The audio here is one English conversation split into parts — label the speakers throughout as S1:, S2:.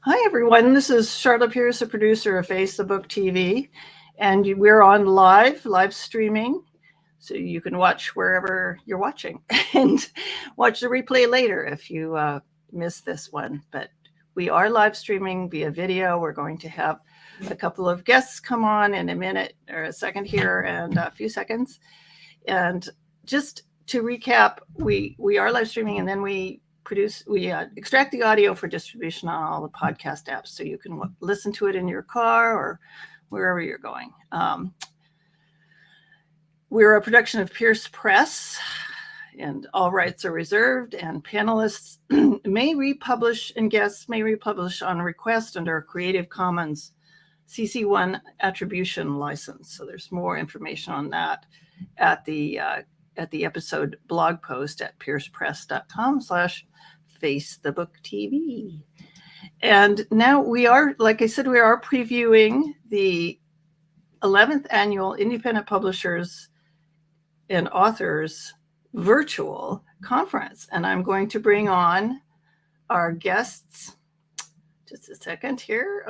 S1: Hi, everyone. This is Charlotte Pierce, the producer of Face the Book TV, and we're on live streaming, so you can watch wherever you're watching and watch the replay later if you missed this one. But we are live streaming via video. We're going to have a couple of guests come on in a minute or a second here and a few seconds. And just to recap, we are live streaming, and then we extract the audio for distribution on all the podcast apps, so you can listen to it in your car or wherever you're going. We're a production of Pierce Press, and all rights are reserved, and panelists may republish and guests may republish on request under a Creative Commons CC1 attribution license. So there's more information on that at the episode blog post at piercepress.com/FaceTheBookTV. And now we are, like I said, we are previewing the 11th annual Independent Publishers and Authors virtual conference. And I'm going to bring on our guests. Just a second here.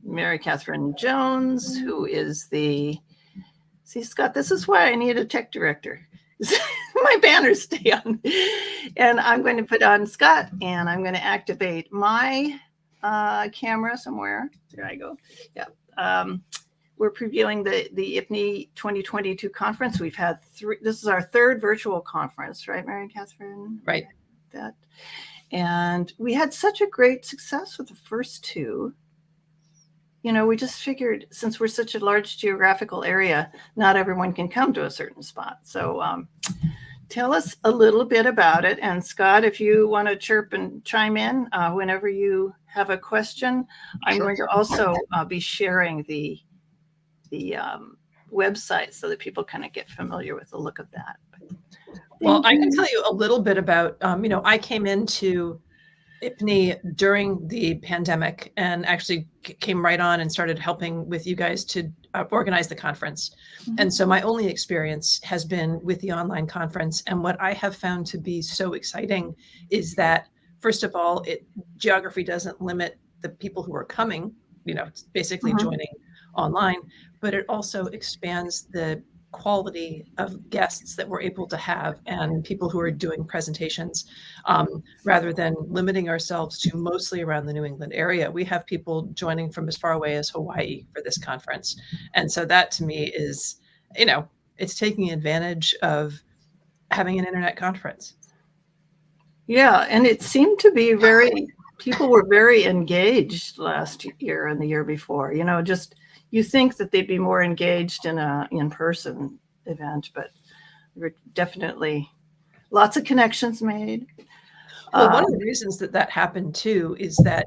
S1: Mary Catherine Jones, who is see, Scott, this is why I need a tech director. My banners stay on. And I'm going to put on Scott, and I'm going to activate my camera somewhere. There I go. Yeah. We're previewing the IPNE 2022 conference. We've had this is our third virtual conference, right, Mary Catherine?
S2: Right.
S1: That. And we had such a great success with the first two. You know, we just figured, since we're such a large geographical area, not everyone can come to a certain spot. So tell us a little bit about it. And Scott, if you want to chirp and chime in whenever you have a question. I'm going to also be sharing the website so that people kind of get familiar with the look of that.
S2: Well, I can tell you a little bit about, I came into IPNE during the pandemic and actually came right on and started helping with you guys to organize the conference. Mm-hmm. And so my only experience has been with the online conference. And what I have found to be so exciting is that, first of all, geography doesn't limit the people who are coming, it's basically mm-hmm. joining online, but it also expands the quality of guests that we're able to have and people who are doing presentations, rather than limiting ourselves to mostly around the New England area. We have people joining from as far away as Hawaii for this conference. And so that to me is, it's taking advantage of having an internet conference.
S1: Yeah, and it seemed to be people were very engaged last year and the year before, you think that they'd be more engaged in a in-person event, but there were definitely lots of connections made.
S2: Well, one of the reasons that happened too is that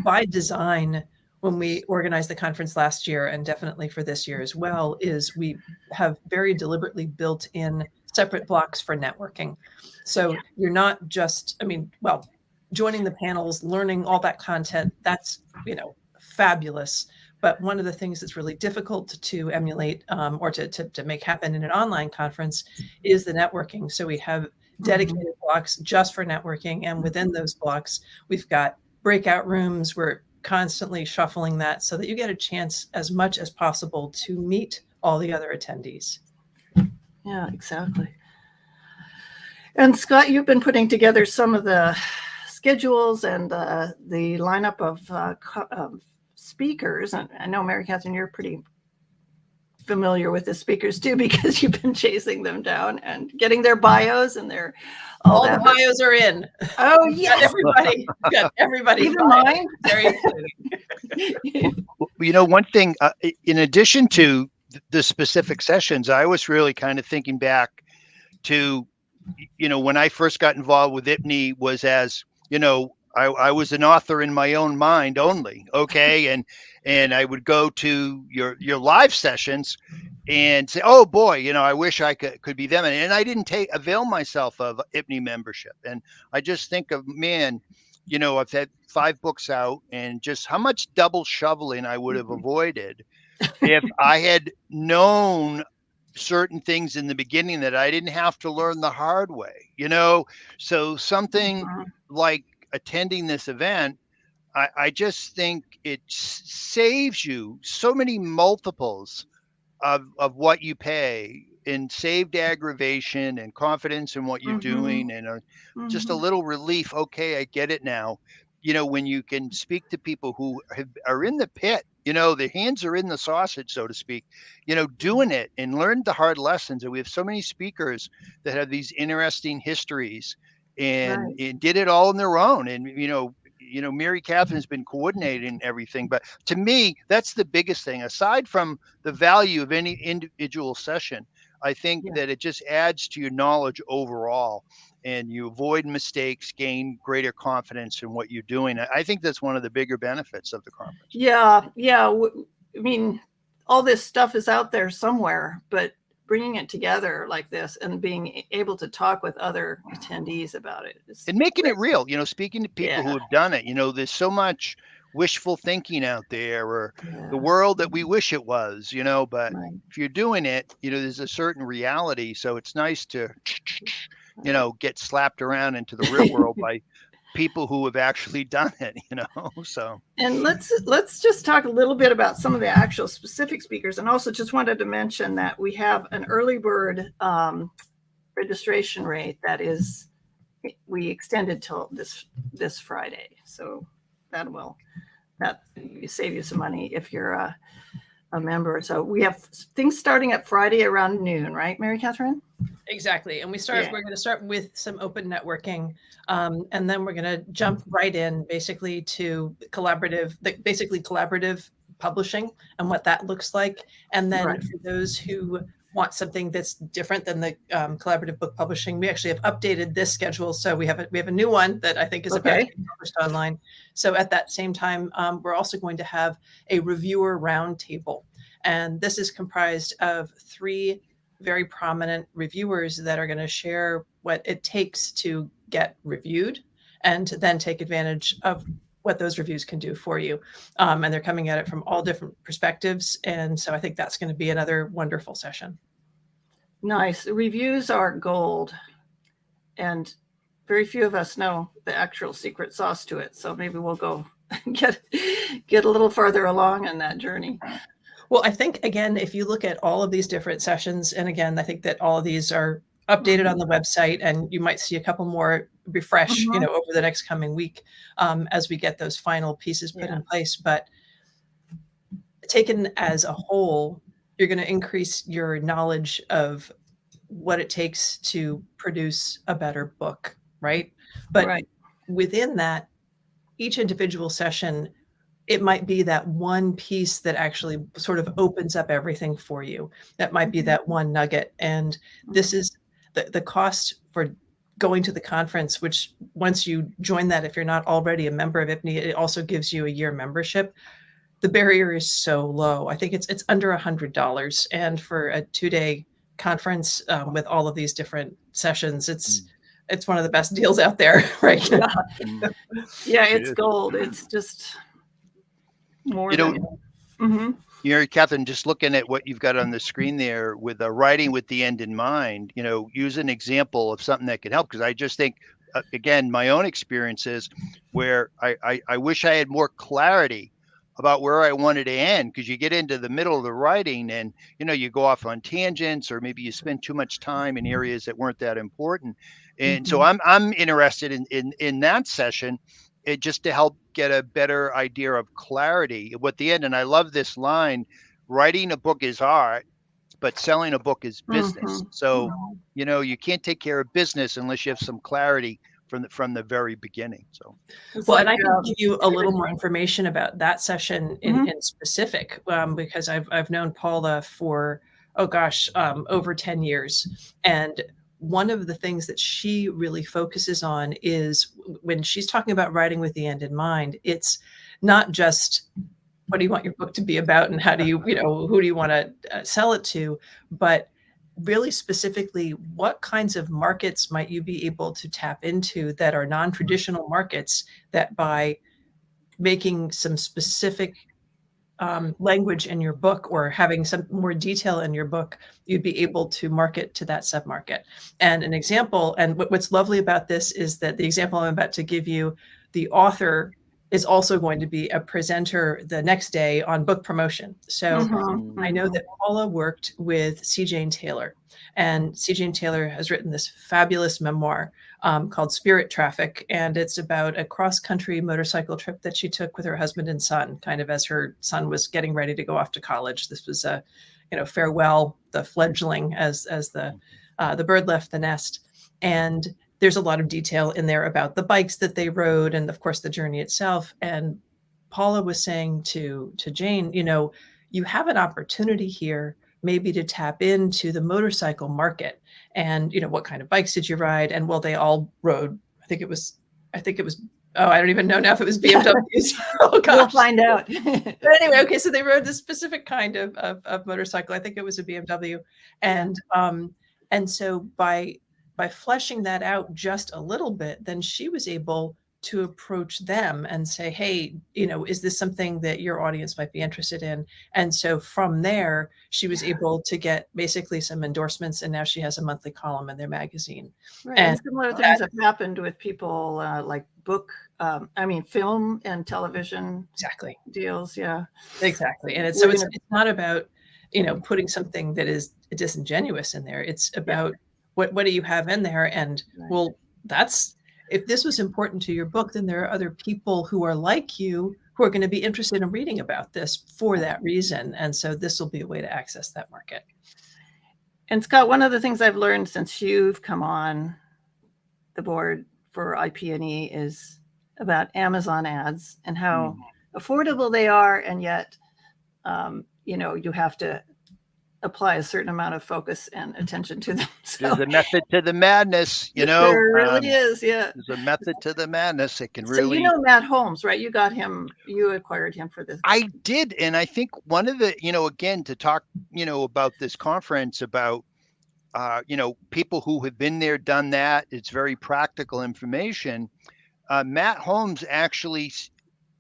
S2: by design, when we organized the conference last year, and definitely for this year as well, is we have very deliberately built in separate blocks for networking. So you're not just, joining the panels, learning all that content, that's, fabulous. But one of the things that's really difficult to emulate or to make happen in an online conference is the networking. So we have dedicated mm-hmm. blocks just for networking. And within those blocks, we've got breakout rooms. We're constantly shuffling that so that you get a chance as much as possible to meet all the other attendees.
S1: Yeah, exactly. And Scott, you've been putting together some of the schedules and the lineup of speakers. And I know, Mary Catherine, you're pretty familiar with the speakers too, because you've been chasing them down and getting their bios and
S2: all the bios are in.
S1: Oh yes,
S2: got everybody.
S1: Even mine.
S2: Very exciting.
S3: One thing, in addition to the specific sessions, I was really kind of thinking back to, when I first got involved with IPNE was as, I was an author in my own mind only. Okay. And I would go to your live sessions and say, oh boy, I wish I could be them. And I didn't avail myself of IPNE membership. And I just think of, man, I've had 5 books out, and just how much double shoveling I would have avoided if I had known certain things in the beginning that I didn't have to learn the hard way, you know? So something like attending this event, I just think it saves you so many multiples of what you pay in saved aggravation and confidence in what you're doing, and just a little relief. Okay, I get it now. You know, when you can speak to people who are in the pit, you know, their hands are in the sausage, so to speak, you know, doing it and learn the hard lessons. And we have so many speakers that have these interesting histories and did it all on their own. And, Mary Catherine's been coordinating everything. But to me, that's the biggest thing. Aside from the value of any individual session, I think that it just adds to your knowledge overall, and you avoid mistakes, gain greater confidence in what you're doing. I think that's one of the bigger benefits of the conference.
S1: Yeah. I mean, all this stuff is out there somewhere, but bringing it together like this and being able to talk with other attendees about it
S3: and making it real, speaking to people who have done it. There's so much wishful thinking out there, or the world that we wish it was, but if you're doing it, there's a certain reality. So it's nice to, get slapped around into the real world by people who have actually done it, so.
S1: And let's just talk a little bit about some of the actual specific speakers. And also just wanted to mention that we have an early bird registration rate we extended till this Friday. So that save you some money if you're a member. So we have things starting at Friday around noon, right, Mary Catherine?
S2: Exactly. And we're going to start with some open networking. And then we're going to jump right in basically to collaborative publishing and what that looks like. And then for those who want something that's different than the collaborative book publishing, we actually have updated this schedule. So we have a new one that I think is about to be published online. So at that same time, we're also going to have a reviewer roundtable. And this is comprised of 3 very prominent reviewers that are going to share what it takes to get reviewed and to then take advantage of what those reviews can do for you. And they're coming at it from all different perspectives. And so I think that's going to be another wonderful session.
S1: Nice. Reviews are gold. And very few of us know the actual secret sauce to it. So maybe we'll go get a little farther along on that journey.
S2: Well, I think, again, if you look at all of these different sessions, and again, I think that all of these are updated on the website, and you might see a couple more refresh, over the next coming week as we get those final pieces put in place. But taken as a whole, you're going to increase your knowledge of what it takes to produce a better book, right? But within that, each individual session, it might be that one piece that actually sort of opens up everything for you. That might be that one nugget. And this is the cost for going to the conference, which once you join that, if you're not already a member of IPNE, it also gives you a year membership. The barrier is so low. I think it's under $100. And for a 2-day conference with all of these different sessions, it's one of the best deals out there right now.
S1: It's gold. It's just more
S3: Catherine, just looking at what you've got on the screen there with writing with the end in mind, use an example of something that could help. Because I just think, again, my own experiences where I wish I had more clarity about where I wanted to end, because you get into the middle of the writing and, you go off on tangents, or maybe you spend too much time in areas that weren't that important. And so I'm interested in that session, just to help get a better idea of clarity at the end. And I love this line: writing a book is art, but selling a book is business. So, you can't take care of business unless you have some clarity from the very beginning. So,
S2: well, and I can give you a little more information about that session in specific, because I've known Paula for, over 10 years. And one of the things that she really focuses on is when she's talking about writing with the end in mind, it's not just what do you want your book to be about and how do you, who do you want to sell it to, but really specifically, what kinds of markets might you be able to tap into that are non-traditional markets, that by making some specific language in your book or having some more detail in your book, you'd be able to market to that submarket. And an example, and what's lovely about this is that the example I'm about to give you, the author is also going to be a presenter the next day on book promotion. So I know that Paula worked with C. Jane Taylor, and C. Jane Taylor has written this fabulous memoir called Spirit Traffic. And it's about a cross-country motorcycle trip that she took with her husband and son, kind of as her son was getting ready to go off to college. This was a, farewell, the fledgling as the bird left the nest. And there's a lot of detail in there about the bikes that they rode and, of course, the journey itself. And Paula was saying to Jane, you have an opportunity here maybe to tap into the motorcycle market. And, what kind of bikes did you ride? And well, they all rode, I think it was, oh, I don't even know now if it was BMWs. Oh, gosh.
S1: We'll find out.
S2: But anyway, okay, so they rode this specific kind of motorcycle. I think it was a BMW. And so by fleshing that out just a little bit, then she was able to approach them and say, hey, is this something that your audience might be interested in? And so from there, she was able to get basically some endorsements, and now she has a monthly column in their magazine.
S1: Right. And similar things have happened with people like film and television deals. Yeah, exactly.
S2: And it's not about, putting something that is disingenuous in there. It's about what do you have in there? And well, if this was important to your book, then there are other people who are like you who are going to be interested in reading about this for that reason. And so this will be a way to access that market.
S1: And Scott, one of the things I've learned since you've come on the board for IPNE is about Amazon ads and how affordable they are. And yet, you have to apply a certain amount of focus and attention to them. So,
S3: there's a method to the madness,
S1: There really is, yeah.
S3: There's a method to the madness. It can
S1: really. So Matt Holmes, right? You acquired him for this.
S3: I did, and I think one of the, again, to talk, about this conference, about, people who have been there, done that. It's very practical information. Matt Holmes actually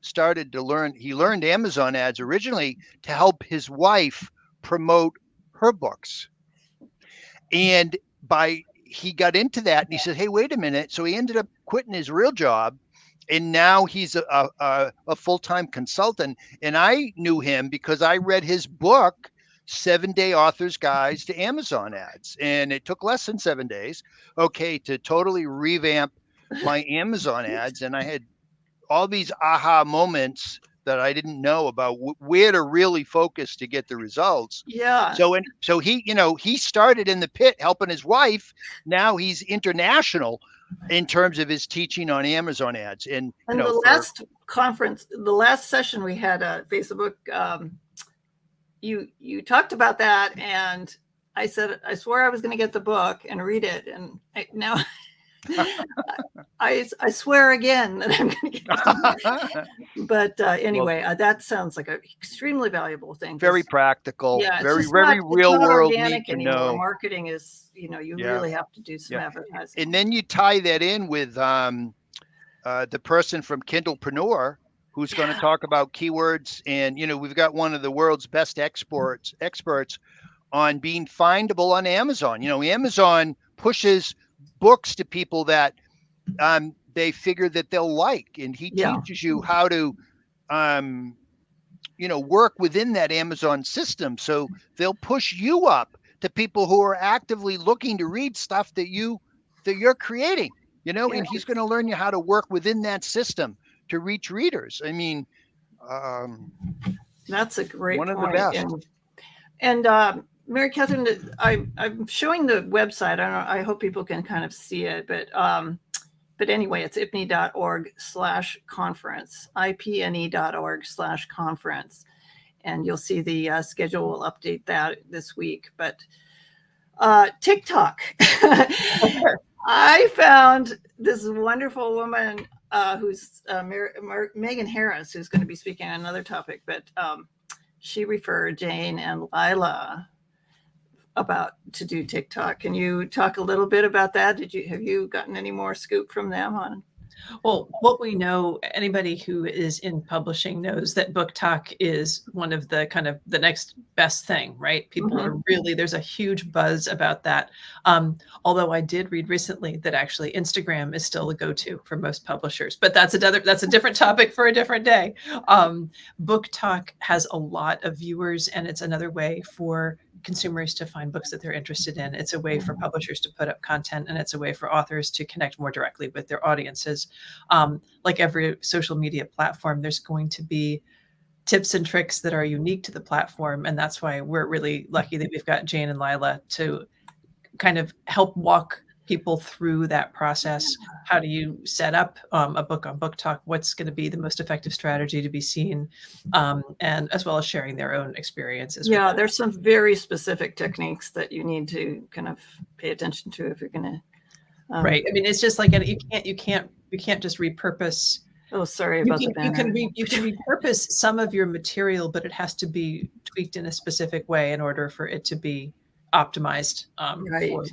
S3: started to learn. He learned Amazon ads originally to help his wife promote her books. And he got into that and he said, hey, wait a minute. So he ended up quitting his real job. And now he's a full-time consultant. And I knew him because I read his book, 7-Day Author's Guides to Amazon Ads. And it took less than 7 days, to totally revamp my Amazon ads. And I had all these aha moments that I didn't know about where to really focus to get the results.
S1: Yeah.
S3: So he, he started in the pit helping his wife. Now he's international in terms of his teaching on Amazon ads. And
S1: the last conference, the last session we had at Facebook, you talked about that, and I said I swore I was going to get the book and read it, and now. I swear again that I'm going to get it. But anyway, that sounds like an extremely valuable thing.
S3: Very practical.
S1: Yeah,
S3: very real world. Need to know.
S1: Marketing is, you really have to do some advertising.
S3: And then you tie that in with the person from Kindlepreneur who's going to talk about keywords. And we've got one of the world's best experts on being findable on Amazon. Amazon pushes books to people that they figure that they'll like, and he teaches you how to work within that Amazon system, so they'll push you up to people who are actively looking to read stuff that you're creating, and he's going to learn you how to work within that system to reach readers. I mean,
S1: that's a great
S3: one
S1: point.
S3: Of the best.
S1: And Mary Catherine, I'm showing the website. I don't know, I hope people can kind of see it, but anyway, it's ipne.org/conference, ipne.org/conference. And you'll see the schedule. We'll update that this week. But TikTok, I found this wonderful woman who's Megan Harris, who's going to be speaking on another topic, but she referred Jane and Lila to do TikTok. Can you talk a little bit about that? Have you gotten any more scoop from them on?
S2: Well, what we know, anybody who is in publishing knows that book talk is one of the kind of the next best thing, right? People are really, there's a huge buzz about that. Although I did read recently that actually Instagram is still the go-to for most publishers, but that's a different topic for a different day. Book talk has a lot of viewers, and it's another way for consumers to find books that they're interested in. It's a way for publishers to put up content, and it's a way for authors to connect more directly with their audiences. Like every social media platform, there's going to be tips and tricks that are unique to the platform. And that's why we're really lucky that we've got Jane and Lila to kind of help walk people through that process. How do you set up a book on Book Talk? What's going to be the most effective strategy to be seen? And as well as sharing their own experiences.
S1: Yeah, there's some very specific techniques that you need to kind of pay attention to if you're going to.
S2: Right. I mean, it's just like you can't just repurpose.
S1: Oh, sorry about the banner.
S2: You can repurpose some of your material, but it has to be tweaked in a specific way in order for it to be optimized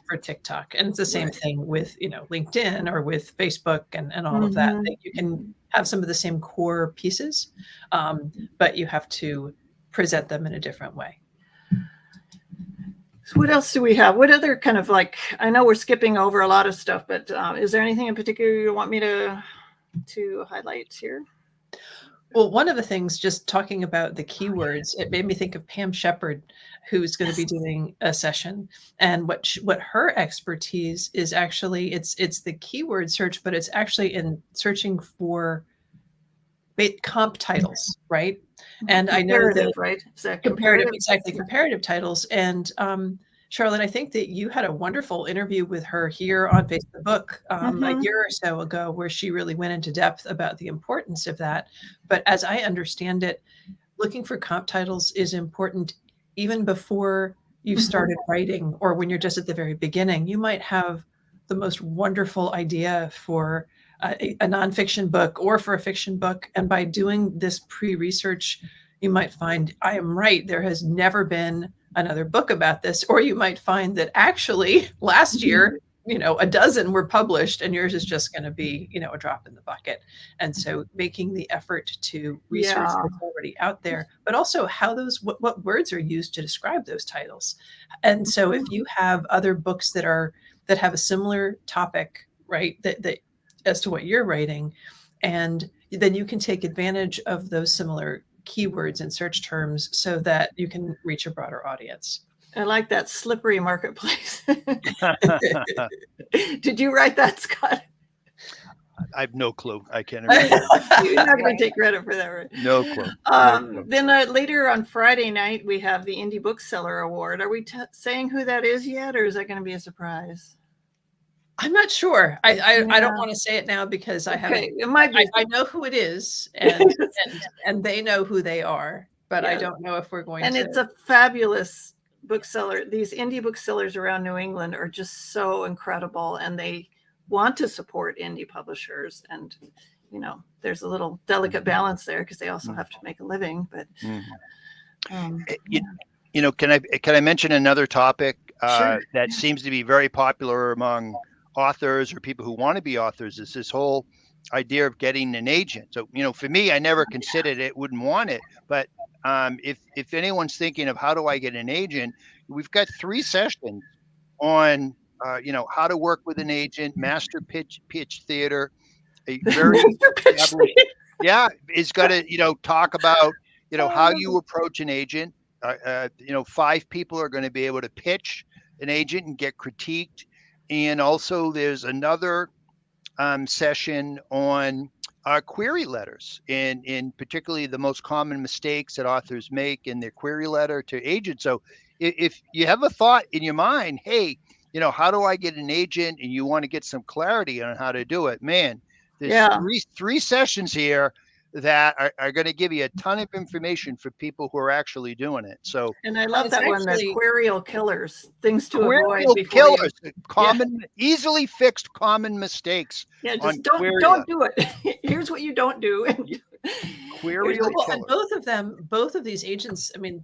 S2: for TikTok. And it's the same thing with, LinkedIn or with Facebook and all of that. You can have some of the same core pieces, but you have to present them in a different way.
S1: So what else do we have? What other kind of I know we're skipping over a lot of stuff, but is there anything in particular you want me to highlight here?
S2: Well, one of the things, just talking about the keywords, it made me think of Pam Shepard, who's going to be doing a session. And what her expertise is actually, it's the keyword search, but it's actually in searching for comp titles, right? And I know that,
S1: right? Is that
S2: comparative, exactly, comparative titles. And Charlotte, I think that you had a wonderful interview with her here on Facebook a year or so ago, where she really went into depth about the importance of that. But as I understand it, looking for comp titles is important even before you started writing, or when you're just at the very beginning. You might have the most wonderful idea for a nonfiction book or for a fiction book. And by doing this pre-research, you might find, I am right, there has never been another book about this. Or you might find that actually last year, a dozen were published and yours is just going to be, a drop in the bucket. And so making the effort to research what's already out there, but also how what words are used to describe those titles. And so if you have other books that have a similar topic, right, that as to what you're writing, and then you can take advantage of those similar keywords and search terms so that you can reach a broader audience.
S1: I like that slippery marketplace. Did you write that, Scott?
S3: I have no clue. I can't remember.
S1: You're not going to take credit for that, right?
S3: No clue.
S1: Then later on Friday night, we have the Indie Bookseller Award. Are we saying who that is yet, or is that going to be a surprise?
S2: I'm not sure. I don't want to say it now because I haven't. It might be. I know who it is, and they know who they are, but I don't know if we're going to.
S1: And it's a fabulous bookseller. These indie booksellers around New England are just so incredible, and they want to support indie publishers. And there's a little delicate balance there because they also have to make a living. But
S3: can I mention another topic
S1: Sure.
S3: that seems to be very popular among authors or people who want to be authors? Is this whole idea of getting an agent. So, for me, I never considered it, wouldn't want it. But if anyone's thinking of how do I get an agent, we've got 3 sessions on, how to work with an agent, master pitch theater, a very is going to, talk about, how you approach an agent. 5 people are going to be able to pitch an agent and get critiqued. And also there's another session on query letters and particularly the most common mistakes that authors make in their query letter to agents. So if you have a thought in your mind, hey, how do I get an agent, and you want to get some clarity on how to do it, man, there's three sessions here that are going to give you a ton of information for people who are actually doing it. So,
S1: and I love that one, that querial killers, things to avoid before
S3: easily fixed common mistakes.
S1: Yeah, just don't do it. Here's what you don't do.
S3: Querial killers.
S2: And both of these agents, I mean,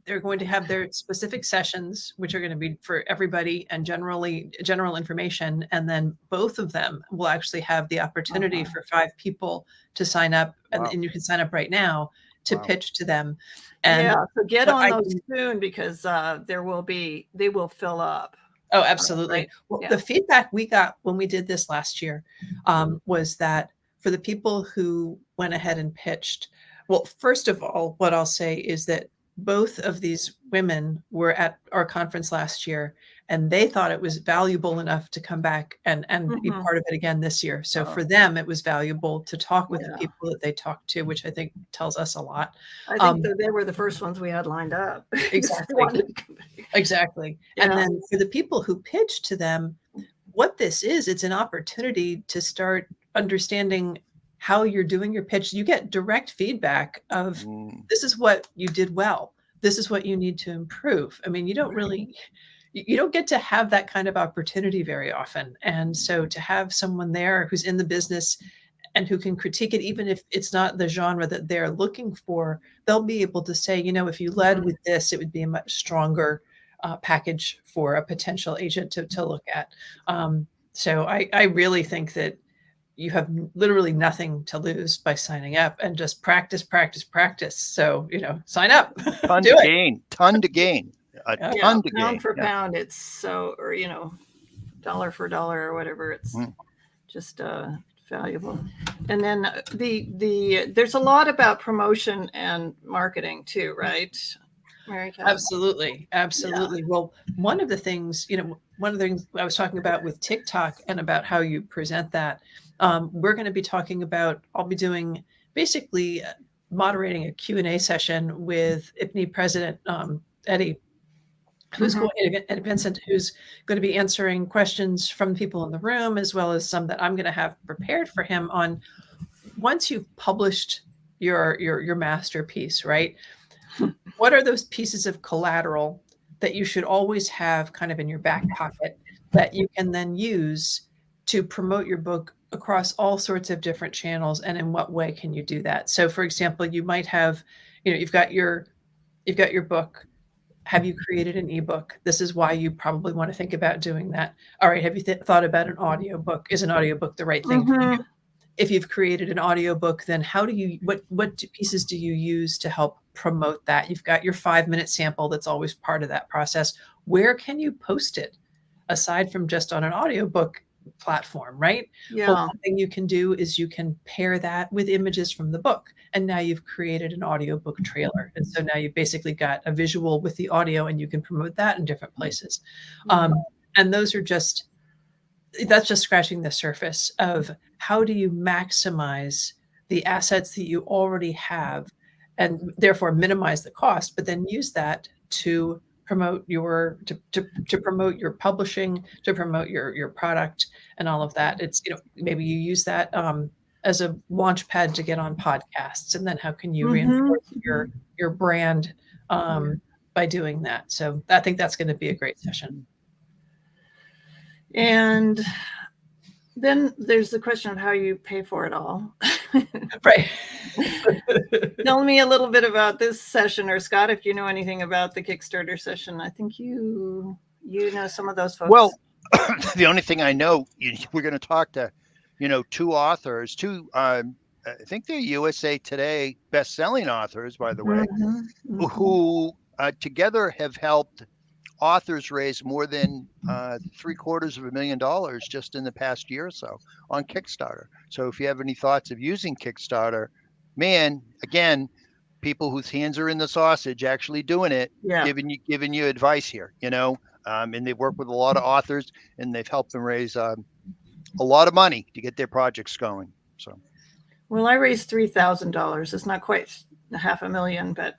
S2: they're going to have their specific sessions, which are going to be for everybody and general information. And then both of them will actually have the opportunity for 5 people to sign up.
S3: Wow.
S2: And you can sign up right now to
S3: Wow.
S2: pitch to them. And
S1: yeah, so get on those soon, because they will fill up.
S2: Oh, absolutely.
S1: Right?
S2: Well,
S1: Yeah.
S2: the feedback we got when we did this last year was that for the people who went ahead and pitched, well, first of all, what I'll say is that both of these women were at our conference last year, and they thought it was valuable enough to come back and be part of it again this year. So for them, it was valuable to talk with the people that they talked to, which I think tells us a lot.
S1: I think that they were the first ones we had lined up.
S2: Exactly. Exactly.
S1: Yeah.
S2: And then for the people who pitched to them, what this is, it's an opportunity to start understanding how you're doing your pitch. You get direct feedback of this is what you did well. This is what you need to improve. I mean, you don't get to have that kind of opportunity very often. And so to have someone there who's in the business and who can critique it, even if it's not the genre that they're looking for, they'll be able to say, if you led with this, it would be a much stronger package for a potential agent to look at. So I really think that you have literally nothing to lose by signing up, and just practice. So, sign up.
S3: Ton to gain. Ton to gain.
S1: Pound for pound. It's so, or, dollar for dollar or whatever. It's just valuable. And then there's a lot about promotion and marketing too, right? Mary Catherine?
S2: Absolutely. Yeah. Well, one of the things I was talking about with TikTok and about how you present that, we're going to be talking about, I'll be doing basically moderating a Q&A session with IPNE President Eddie, who's and Vincent, who's going to be answering questions from people in the room, as well as some that I'm going to have prepared for him on once you've published your masterpiece, right? What are those pieces of collateral that you should always have kind of in your back pocket that you can then use to promote your book across all sorts of different channels? And in what way can you do that? So for example, you might have, you've got your book. Have you created an ebook? This is why you probably want to think about doing that. All right. Have you thought about an audiobook? Is an audiobook the right thing for you? If you've created an audiobook, then what pieces do you use to help promote that? You've got your 5-minute sample that's always part of that process. Where can you post it aside from just on an audiobook platform, right?
S1: Yeah.
S2: Well, one thing you can do is you can pair that with images from the book, and now you've created an audiobook trailer. And so now you've basically got a visual with the audio, and you can promote that in different places. And that's just scratching the surface of how do you maximize the assets that you already have and therefore minimize the cost, but then use that to promote to promote your publishing, to promote your product and all of that. It's, maybe you use that as a launch pad to get on podcasts, and then how can you reinforce your brand by doing that? So I think that's going to be a great session.
S1: And then there's the question of how you pay for it all.
S2: Right.
S1: Tell me a little bit about this session, or Scott, if you know anything about the Kickstarter session. I think you know some of those folks.
S3: Well, the only thing I know, we're going to talk to, 2 authors, I think they're USA Today best-selling authors, by the way, who together have helped authors raise more than $750,000 just in the past year or so on Kickstarter. So if you have any thoughts of using Kickstarter, man, again, people whose hands are in the sausage actually doing it, giving you advice here, and they've worked with a lot of authors, and they've helped them raise a lot of money to get their projects going. So,
S1: well, I raised $3,000. It's not quite $500,000, but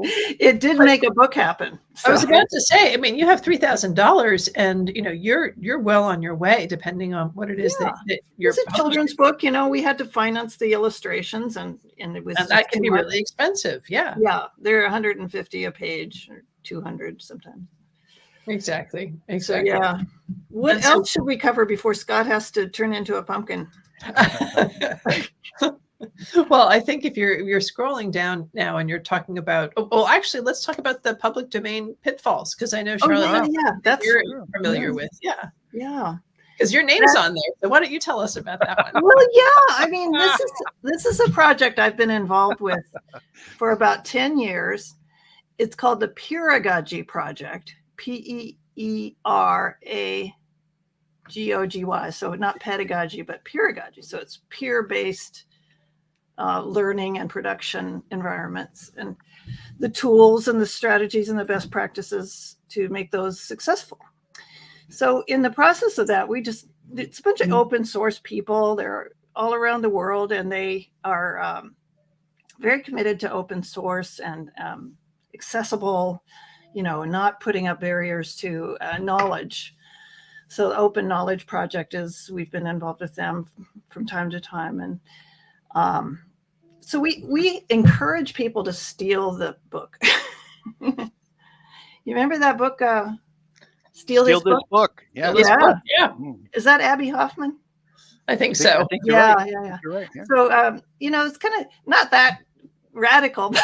S1: it did make a book happen. So.
S2: I was about to say, you have $3,000, and you're well on your way, depending on what it is that you're.
S1: It's a children's book. We had to finance the illustrations, and it was.
S2: And that can be really expensive. Yeah.
S1: Yeah, they're $150 a page, or $200 sometimes.
S2: Exactly.
S1: So, yeah. What else should we cover before Scott has to turn into a pumpkin?
S2: Well, I think if you're scrolling down now and you're talking about, well, actually, let's talk about the public domain pitfalls, because I know, Charlotte,
S1: That's
S2: you're familiar with.
S1: yeah.
S2: Because your name's on there. So why don't you tell us about that one?
S1: Well, yeah. I mean, this is a project I've been involved with for about 10 years. It's called the Peeragogy Project. Peeragogy. So not pedagogy, but peeragogy. So it's peer-based learning and production environments, and the tools and the strategies and the best practices to make those successful. So in the process of that, it's a bunch of open source people. They're all around the world, and they are very committed to open source and accessible, not putting up barriers to knowledge. So the Open Knowledge Project we've been involved with them from time to time. And so we encourage people to steal the book. You remember that book, Steal This Book?
S3: Yeah.
S2: Yeah.
S1: Is that Abby Hoffman?
S2: I think so.
S3: I think you're right. You're right. Yeah.
S1: So, it's kind of not that radical,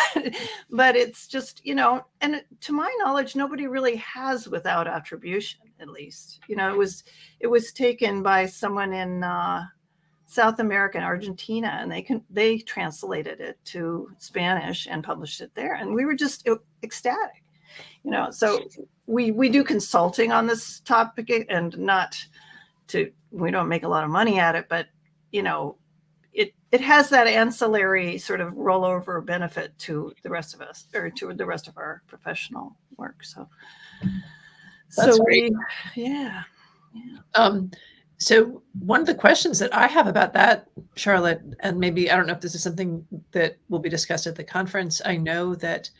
S1: but it's just, and to my knowledge, nobody really has without attribution, at least. It was taken by someone in South America, Argentina, and they translated it to Spanish and published it there. And we were just ecstatic. So we do consulting on this topic, and we don't make a lot of money at it, but it has that ancillary sort of rollover benefit to the rest of us, or to the rest of our professional work. So
S2: That's great.
S1: Yeah.
S2: So one of the questions that I have about that, Charlotte, and maybe, I don't know if this is something that will be discussed at the conference. I know that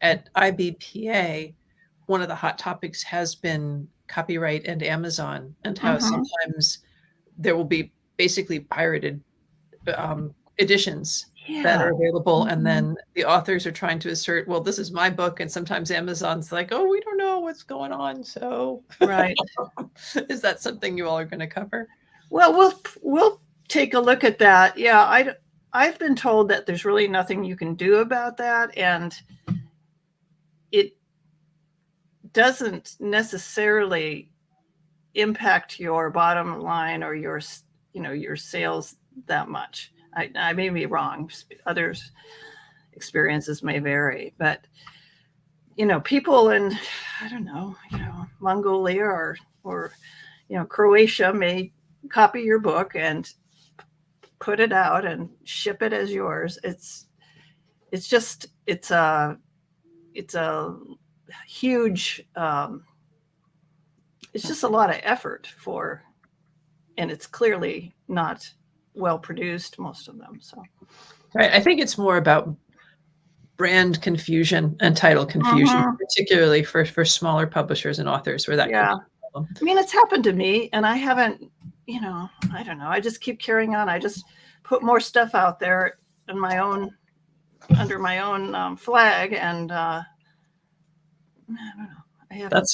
S2: at IBPA, one of the hot topics has been copyright and Amazon, and how sometimes there will be basically pirated editions that are available. And then the authors are trying to assert, well, this is my book. And sometimes Amazon's like, oh, we don't know what's going on. So
S1: right.
S2: Is that something you all are going to cover?
S1: Well, we'll take a look at that. Yeah. I've been told that there's really nothing you can do about that. And it doesn't necessarily impact your bottom line or your sales that much. I may be wrong. Others' experiences may vary, but people in, I don't know, Mongolia or Croatia may copy your book and put it out and ship it as yours. It's a huge, it's just a lot of effort and it's clearly not well produced, most of them. So,
S2: right. I think it's more about brand confusion and title confusion, particularly for smaller publishers and authors, where that could be a problem.
S1: I mean, it's happened to me, and I haven't, I don't know. I just keep carrying on. I just put more stuff out there under my own flag, and I don't know. I haven't.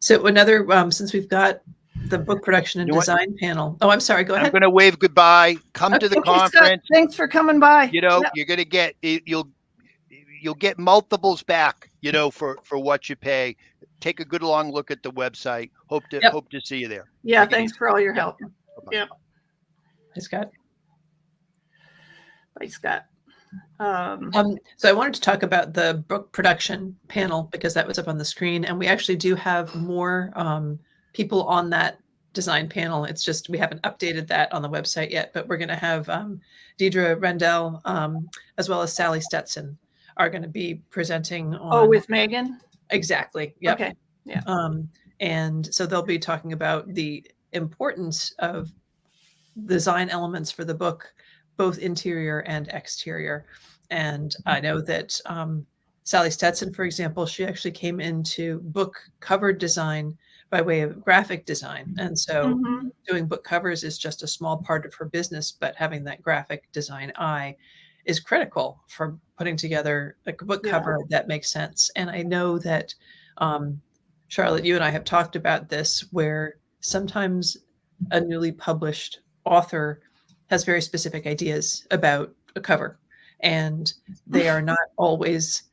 S2: So another, since we've got the book production and design panel. Oh, I'm sorry. Go ahead.
S3: I'm going to wave goodbye. Come to the conference.
S1: Scott, thanks for coming by.
S3: You're going to get, you'll get multiples back, for what you pay. Take a good long look at the website. Hope to see you there.
S1: Yeah. Thanks for all your help. Yeah.
S2: Hi, Scott.
S1: Bye, Scott.
S2: So I wanted to talk about the book production panel, because that was up on the screen, and we actually do have more people on that design panel. It's just we haven't updated that on the website yet, but we're going to have Deidre Rendell as well as Sally Stetson are going to be presenting on.
S1: Oh, with Megan?
S2: Exactly. Yep.
S1: Okay. Yeah.
S2: And so they'll be talking about the importance of design elements for the book, both interior and exterior. And I know that Sally Stetson, for example, she actually came into book cover design by way of graphic design. And so doing book covers is just a small part of her business, but having that graphic design eye is critical for putting together a book cover that makes sense. And I know that, Charlotte, you and I have talked about this, where sometimes a newly published author has very specific ideas about a cover, and they are not always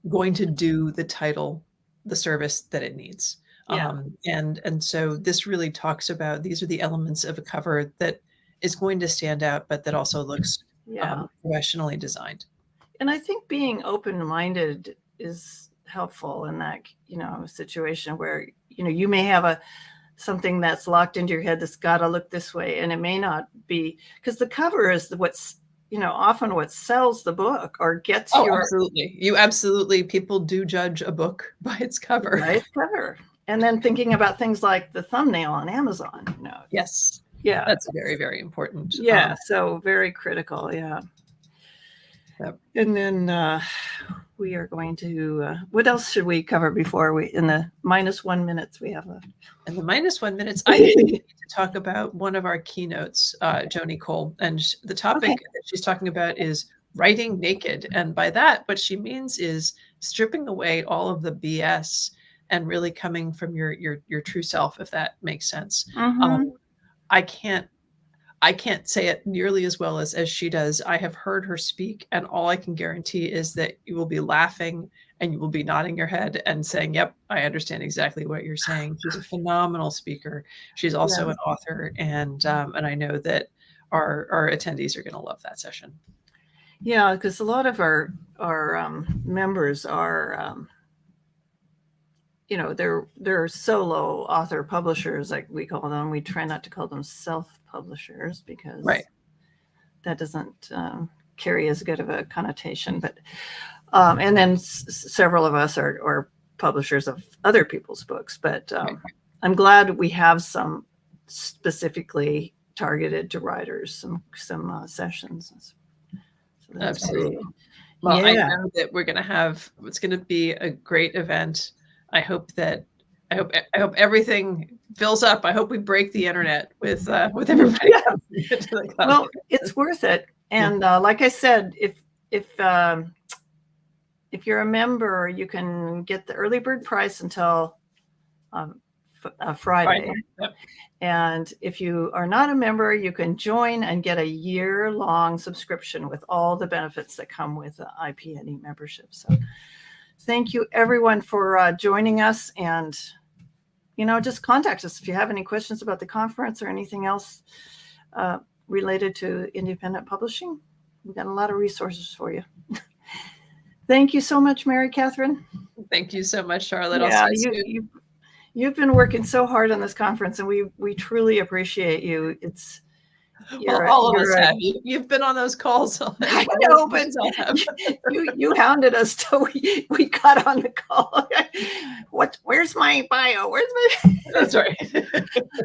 S2: going to do the title the service that it needs.
S1: Yeah.
S2: And so this really talks about, these are the elements of a cover that is going to stand out, but that also looks professionally designed.
S1: And I think being open-minded is helpful in that, situation where, you may have something that's locked into your head that's got to look this way, and it may not be, because the cover is what's, often what sells the book or gets your.
S2: Absolutely. People do judge a book by its cover.
S1: By its cover. And then thinking about things like the thumbnail on Amazon,
S2: Yes.
S1: Yeah.
S2: That's very, very important.
S1: Yeah. So very critical. Yeah.
S2: Yep.
S1: And then we are going to, what else should we cover before in the -1 minutes we have left?
S2: In the -1 minutes, I need to talk about one of our keynotes, Joni Cole. And the topic that she's talking about is writing naked. And by that, what she means is stripping away all of the BS and really coming from your true self, if that makes sense.
S1: Mm-hmm.
S2: I can't say it nearly as well as she does. I have heard her speak, and all I can guarantee is that you will be laughing and you will be nodding your head and saying, yep, I understand exactly what you're saying. She's a phenomenal speaker. She's also an author, and I know that our attendees are going to love that session.
S1: Yeah, because a lot of our members are, they're solo author publishers, like we call them. We try not to call them self-publishers because that doesn't carry as good of a connotation. But and then several of us are publishers of other people's books. But I'm glad we have some specifically targeted to writers, some sessions. So
S2: absolutely. Great. Well, I know that it's going to be a great event. I hope everything fills up. I hope we break the internet with everybody.
S1: Well, it's worth it. And like I said, if you're a member, you can get the early bird price until Friday.
S2: Yep.
S1: And if you are not a member, you can join and get a year-long subscription with all the benefits that come with the IPNE membership. So thank you, everyone, for joining us. And, just contact us if you have any questions about the conference or anything else related to independent publishing. We've got a lot of resources for you. Thank you so much, Mary Catherine.
S2: Thank you so much, Charlotte.
S1: Yeah, you've been working so hard on this conference, and we truly appreciate you.
S2: All of us have. You've been on those calls.
S1: I know, but you hounded us till we got on the call. Where's my bio?
S2: That's right.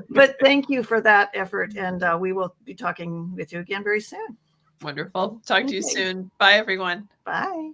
S1: But thank you for that effort, and we will be talking with you again very soon.
S2: Wonderful. Talk to you soon. Bye, everyone.
S1: Bye.